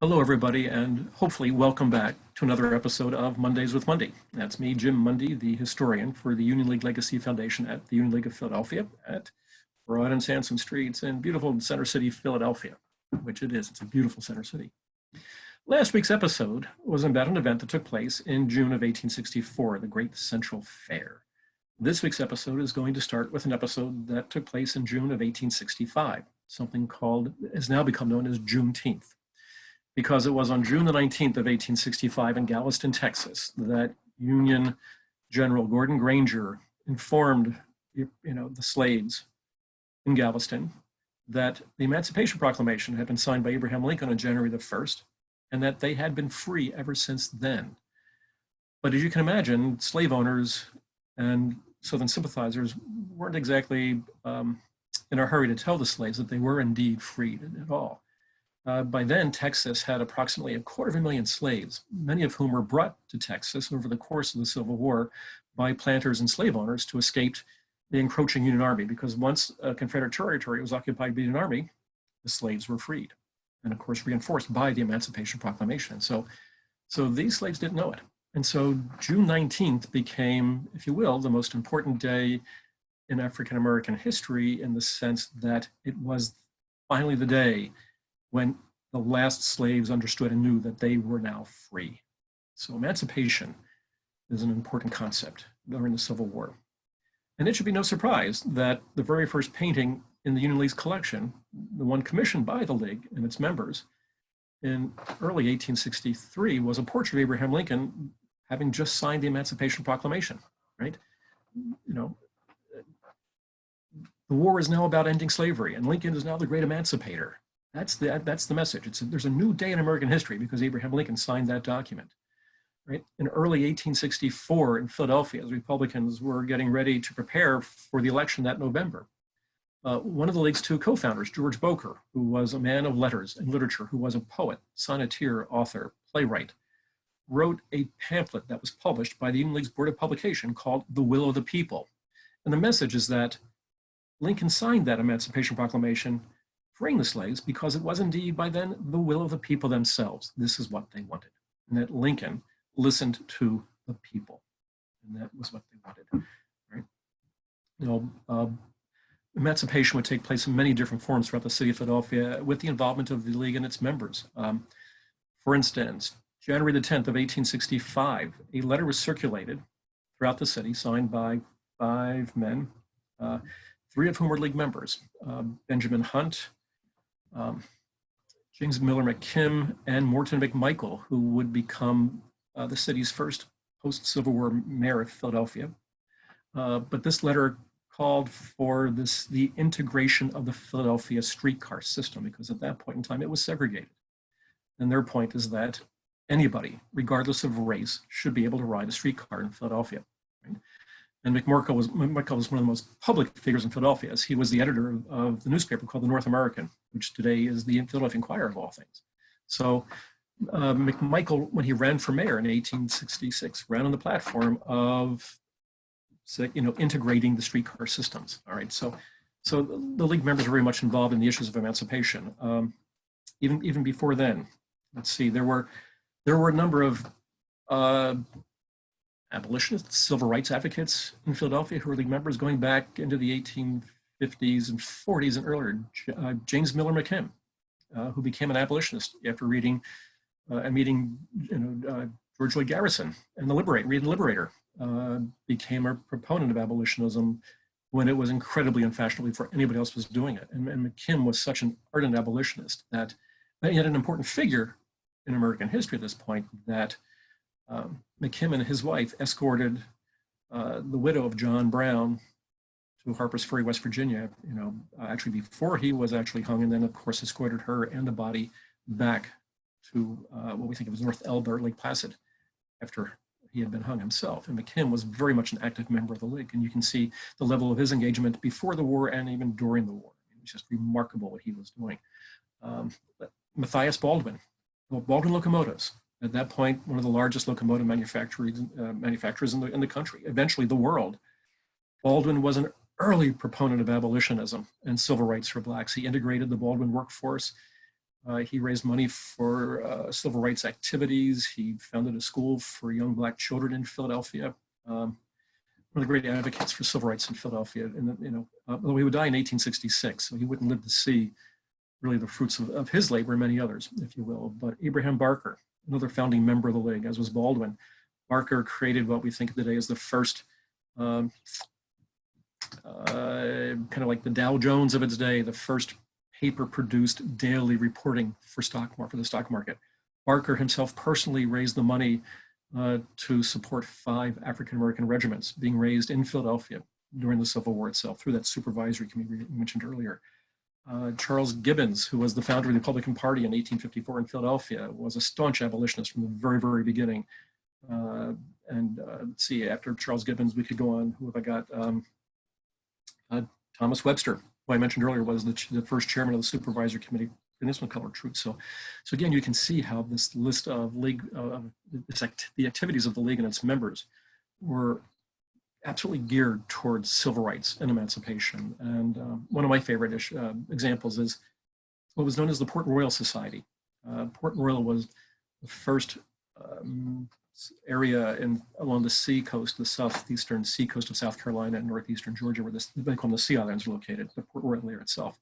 Hello, everybody, and hopefully welcome back to another episode of Mondays with Mundy. That's me, Jim Mundy, the historian for the Union League Legacy Foundation at the Union League of Philadelphia at broad and handsome streets in beautiful Center City, Philadelphia, which it is. It's a beautiful center city. Last week's episode was about an event that took place in June of 1864, the Great Central Fair. This week's episode is going to start with an episode that took place in June of 1865, something called, has now become known as Juneteenth, because it was on June the 19th of 1865 in Galveston, Texas, that Union General Gordon Granger informed the slaves in Galveston that the Emancipation Proclamation had been signed by Abraham Lincoln on January the 1st, and that they had been free ever since then. But as you can imagine, slave owners and Southern sympathizers weren't exactly in a hurry to tell the slaves that they were indeed freed at all. By then, Texas had approximately 250,000 slaves, many of whom were brought to Texas over the course of the Civil War by planters and slave owners to escape the encroaching Union Army, because once Confederate territory was occupied by the Union Army, the slaves were freed, and of course reinforced by the Emancipation Proclamation. So these slaves didn't know it. And so June 19th became, if you will, the most important day in African-American history, in the sense that it was finally the day when the last slaves understood and knew that they were now free. So emancipation is an important concept during the Civil War. And it should be no surprise that the very first painting in the Union League's collection, the one commissioned by the League and its members in early 1863, was a portrait of Abraham Lincoln having just signed the Emancipation Proclamation, right? The war is now about ending slavery, and Lincoln is now the great emancipator. That's the message. There's a new day in American history because Abraham Lincoln signed that document. Right? In early 1864 in Philadelphia, as Republicans were getting ready to prepare for the election that November, one of the League's two co-founders, George Boker, who was a man of letters and literature, who was a poet, sonneteer, author, playwright, wrote a pamphlet that was published by the Union League's Board of Publication called The Will of the People. And the message is that Lincoln signed that Emancipation Proclamation freeing the slaves because it was indeed by then the will of the people themselves. This is what they wanted. And that Lincoln listened to the people. And that was what they wanted, right? Emancipation would take place in many different forms throughout the city of Philadelphia with the involvement of the League and its members. For instance, January the 10th of 1865, a letter was circulated throughout the city signed by 5 men, 3 of whom were League members, Benjamin Hunt, James Miller McKim, and Morton McMichael, who would become the city's first post-Civil War mayor of Philadelphia. But this letter called for the integration of the Philadelphia streetcar system, because at that point in time it was segregated. And their point is that anybody, regardless of race, should be able to ride a streetcar in Philadelphia. Right? And McMichael was one of the most public figures in Philadelphia, as he was the editor of the newspaper called the North American, which today is the Philadelphia Inquirer of all things. So McMichael, when he ran for mayor in 1866, ran on the platform of integrating the streetcar systems. All right, so the League members were very much involved in the issues of emancipation. Even before then, let's see, there were a number of abolitionists, civil rights advocates in Philadelphia who were League members going back into the 1850s and 40s and earlier. James Miller McKim, who became an abolitionist after reading and meeting George Lloyd Garrison and reading The Liberator, became a proponent of abolitionism when it was incredibly unfashionable for anybody else was doing it. And McKim was such an ardent abolitionist that he had an important figure in American history at this point, that McKim and his wife escorted the widow of John Brown to Harper's Ferry, West Virginia, actually before he was actually hung, and then of course escorted her and the body back to what we think of as North Elba or Lake Placid after he had been hung himself. And McKim was very much an active member of the League, and you can see the level of his engagement before the war and even during the war. It was just remarkable what he was doing. Matthias Baldwin, Baldwin Locomotives, at that point, one of the largest locomotive manufacturers in the country, eventually the world. Baldwin was an early proponent of abolitionism and civil rights for blacks. He integrated the Baldwin workforce He raised money for civil rights activities. He founded a school for young Black children in Philadelphia. One of the great advocates for civil rights in Philadelphia. And although he would die in 1866, so he wouldn't live to see really the fruits of his labor and many others, if you will. But Abraham Barker, another founding member of the League, as was Baldwin. Barker created what we think of today as the first kind of like the Dow Jones of its day, the first paper-produced daily reporting for the stock market. Barker himself personally raised the money to support 5 African-American regiments being raised in Philadelphia during the Civil War itself through that supervisory committee we mentioned earlier. Charles Gibbons, who was the founder of the Republican Party in 1854 in Philadelphia, was a staunch abolitionist from the very, very beginning. Let's see, after Charles Gibbons, we could go on. Who have I got? Thomas Webster, who I mentioned earlier, was the first chairman of the Supervisory Committee for Peninsula Colored Troops. So again, you can see how this list of the activities of the League and its members were absolutely geared towards civil rights and emancipation. And one of my favorite examples is what was known as the Port Royal Society. Port Royal was the first area along the sea coast, the southeastern sea coast of South Carolina and northeastern Georgia, where they call them the Sea Islands are located, the Port Royal area itself.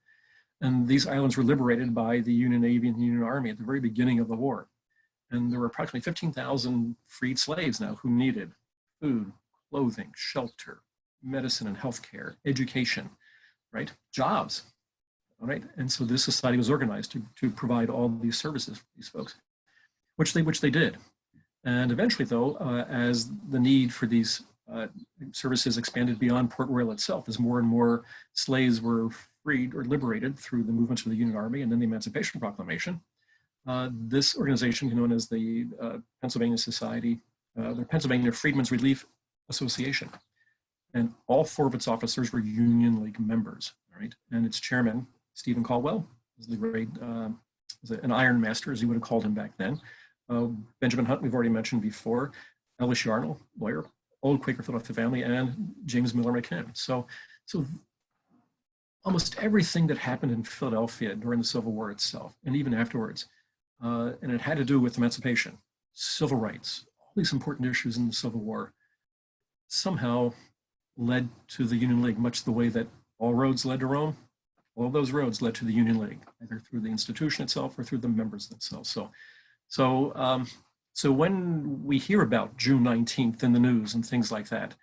And these islands were liberated by the Union Navy and the Union Army at the very beginning of the war. And there were approximately 15,000 freed slaves now who needed food, clothing, shelter, medicine and healthcare, education, right? Jobs, all right? And so this society was organized to provide all these services for these folks, which they did. And eventually, though, as the need for these services expanded beyond Port Royal itself, as more and more slaves were freed or liberated through the movements of the Union Army and then the Emancipation Proclamation, this organization, known as the Pennsylvania Society, the Pennsylvania Freedmen's Relief Association, and all 4 of its officers were Union League members, right? And its chairman, Stephen Caldwell, was the great, an Iron Master, as you would have called him back then. Benjamin Hunt, we've already mentioned before, Ellis Yarnall, lawyer, old Quaker Philadelphia family, and James Miller McKim. So almost everything that happened in Philadelphia during the Civil War itself, and even afterwards, and it had to do with emancipation, civil rights, all these important issues in the Civil War, somehow led to the Union League, much the way that all roads led to Rome. All of those roads led to the Union League, either through the institution itself or through the members themselves. So when we hear about June 19th in the news and things like that,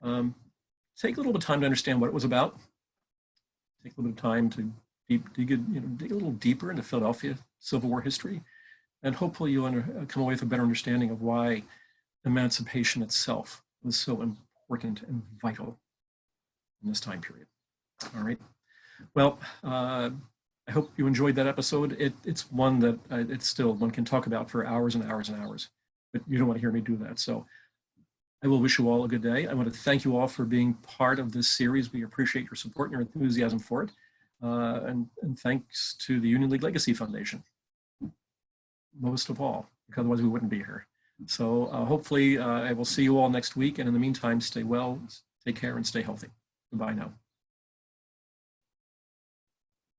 take a little bit of time to understand what it was about. Take a little bit of time to dig a little deeper into Philadelphia Civil War history, and hopefully you'll come away with a better understanding of why emancipation itself was so important and vital in this time period. All right. Well, I hope you enjoyed that episode. It's one that one can talk about for hours and hours and hours, but you don't want to hear me do that. So I will wish you all a good day. I want to thank you all for being part of this series. We appreciate your support and your enthusiasm for it. And thanks to the Union League Legacy Foundation, most of all, because otherwise we wouldn't be here. So hopefully I will see you all next week. And in the meantime, stay well, take care, and stay healthy. Goodbye now.